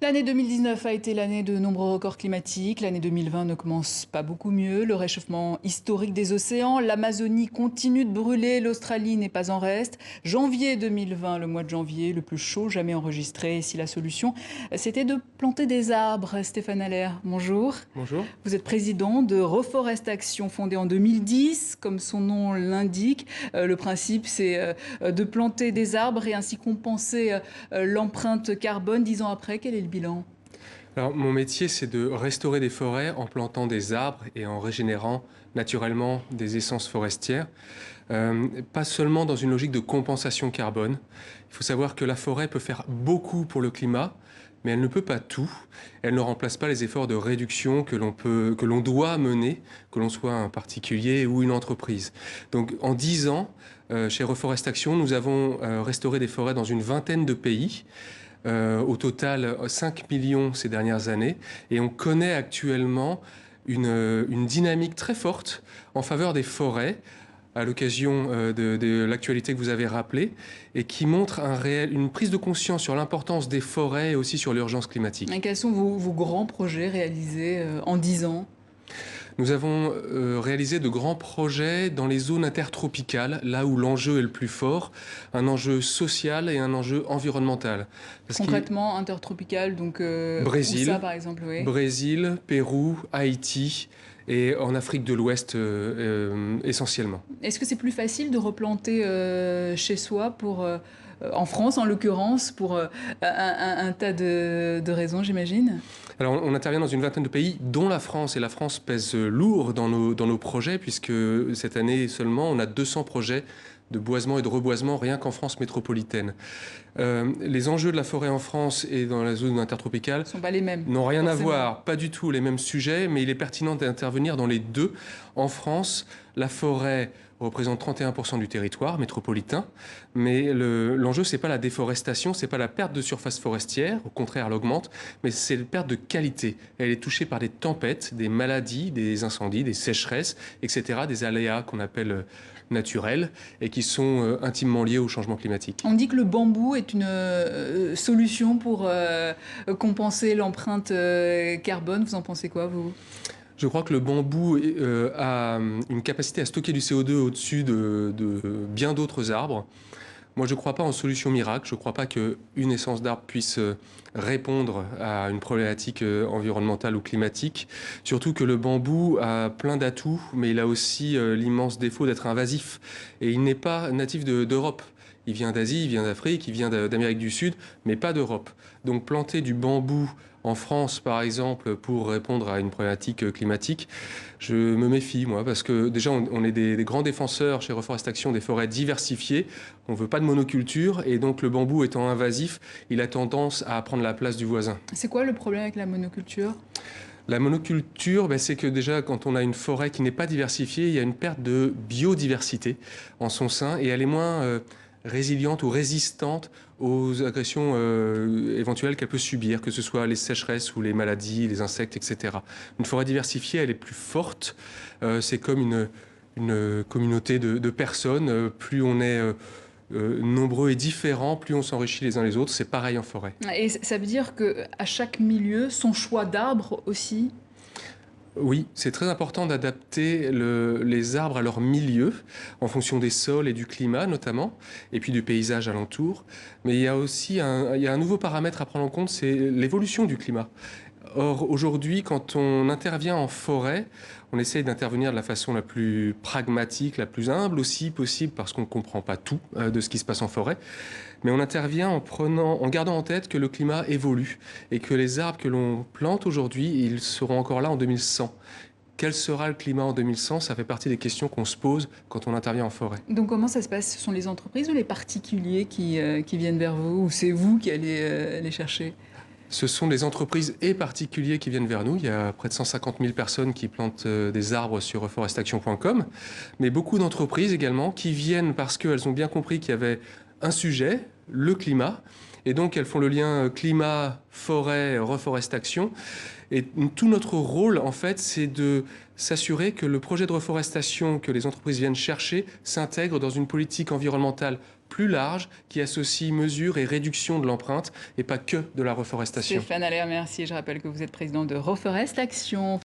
L'année 2019 a été l'année de nombreux records climatiques. L'année 2020 ne commence pas beaucoup mieux. Le réchauffement historique des océans, l'Amazonie continue de brûler, l'Australie n'est pas en reste. Janvier 2020, le mois de janvier, le plus chaud jamais enregistré. Et si la solution, c'était de planter des arbres. Stéphane Allaire, bonjour. Bonjour. Vous êtes président de Reforest Action, fondée en 2010, comme son nom l'indique. Le principe, c'est de planter des arbres et ainsi compenser l'empreinte carbone. 10 ans après, quel est le bilan? Alors, mon métier, c'est de restaurer des forêts en plantant des arbres et en régénérant naturellement des essences forestières. Pas seulement dans une logique de compensation carbone. Il faut savoir que la forêt peut faire beaucoup pour le climat, mais elle ne peut pas tout. Elle ne remplace pas les efforts de réduction que l'on doit mener, que l'on soit un particulier ou une entreprise. Donc, en 10 ans, chez Reforest Action, nous avons restauré des forêts dans une vingtaine de pays. Au total, 5 millions ces dernières années. Et on connaît actuellement une dynamique très forte en faveur des forêts, à l'occasion de l'actualité que vous avez rappelée, et qui montre une prise de conscience sur l'importance des forêts et aussi sur l'urgence climatique. Et quels sont vos grands projets réalisés en 10 ans? Nous avons réalisé de grands projets dans les zones intertropicales, là où l'enjeu est le plus fort, un enjeu social et un enjeu environnemental. Concrètement, intertropical, donc Brésil, où ça par exemple, oui. Brésil, Pérou, Haïti et en Afrique de l'Ouest essentiellement. Est-ce que c'est plus facile de replanter chez soi en France en l'occurrence, pour un tas de raisons, j'imagine? Alors, on intervient dans une vingtaine de pays, dont la France. Et la France pèse lourd dans nos projets, puisque cette année seulement, on a 200 projets de boisement et de reboisement, rien qu'en France métropolitaine. Les enjeux de la forêt en France et dans la zone intertropicale sont pas les mêmes. N'ont rien forcément à voir, pas du tout les mêmes sujets, mais il est pertinent d'intervenir dans les deux. En France, la forêt représente 31% du territoire métropolitain, mais l'enjeu, c'est pas la déforestation, c'est pas la perte de surface forestière, au contraire, elle augmente, mais c'est la perte de qualité. Elle est touchée par des tempêtes, des maladies, des incendies, des sécheresses, etc., des aléas qu'on appelle naturels et qui sont intimement liés au changement climatique. On dit que le bambou est une solution pour compenser l'empreinte carbone. Vous en pensez quoi, vous ? Je crois que le bambou a une capacité à stocker du CO2 au-dessus de bien d'autres arbres. Moi, je ne crois pas en solution miracle. Je ne crois pas qu'une essence d'arbre puisse répondre à une problématique environnementale ou climatique. Surtout que le bambou a plein d'atouts, mais il a aussi l'immense défaut d'être invasif. Et il n'est pas natif d'Europe. Il vient d'Asie, il vient d'Afrique, il vient d'Amérique du Sud, mais pas d'Europe. Donc planter du bambou en France, par exemple, pour répondre à une problématique climatique, je me méfie, moi, parce que déjà, on est des grands défenseurs chez Reforest Action des forêts diversifiées. On ne veut pas de monoculture, et donc le bambou étant invasif, il a tendance à prendre la place du voisin. C'est quoi le problème avec la monoculture ? La monoculture, c'est que déjà, quand on a une forêt qui n'est pas diversifiée, il y a une perte de biodiversité en son sein, et elle est moins résiliente ou résistante aux agressions éventuelles qu'elle peut subir, que ce soit les sécheresses ou les maladies, les insectes, etc. Une forêt diversifiée, elle est plus forte. C'est comme une communauté de personnes. Plus on est nombreux et différents, plus on s'enrichit les uns les autres. C'est pareil en forêt. Et ça veut dire qu'à chaque milieu, son choix d'arbres aussi ? Oui, c'est très important d'adapter les arbres à leur milieu, en fonction des sols et du climat notamment, et puis du paysage alentour. Mais il y a aussi un nouveau paramètre à prendre en compte, c'est l'évolution du climat. Or, aujourd'hui, quand on intervient en forêt, on essaye d'intervenir de la façon la plus pragmatique, la plus humble aussi possible, parce qu'on ne comprend pas tout de ce qui se passe en forêt. Mais on intervient en gardant en tête que le climat évolue et que les arbres que l'on plante aujourd'hui, ils seront encore là en 2100. Quel sera le climat en 2100 ? Ça fait partie des questions qu'on se pose quand on intervient en forêt. Donc comment ça se passe ? Ce sont les entreprises ou les particuliers qui viennent vers vous ? Ou c'est vous qui allez les chercher ? Ce sont les entreprises et particuliers qui viennent vers nous. Il y a près de 150 000 personnes qui plantent des arbres sur reforestaction.com, mais beaucoup d'entreprises également qui viennent parce qu'elles ont bien compris qu'il y avait un sujet, le climat, et donc elles font le lien climat, forêt, reforestation. Et tout notre rôle, en fait, c'est de s'assurer que le projet de reforestation que les entreprises viennent chercher s'intègre dans une politique environnementale plus large qui associe mesure et réduction de l'empreinte et pas que de la reforestation. Stéphane Allaire, merci. Je rappelle que vous êtes président de Reforest Action.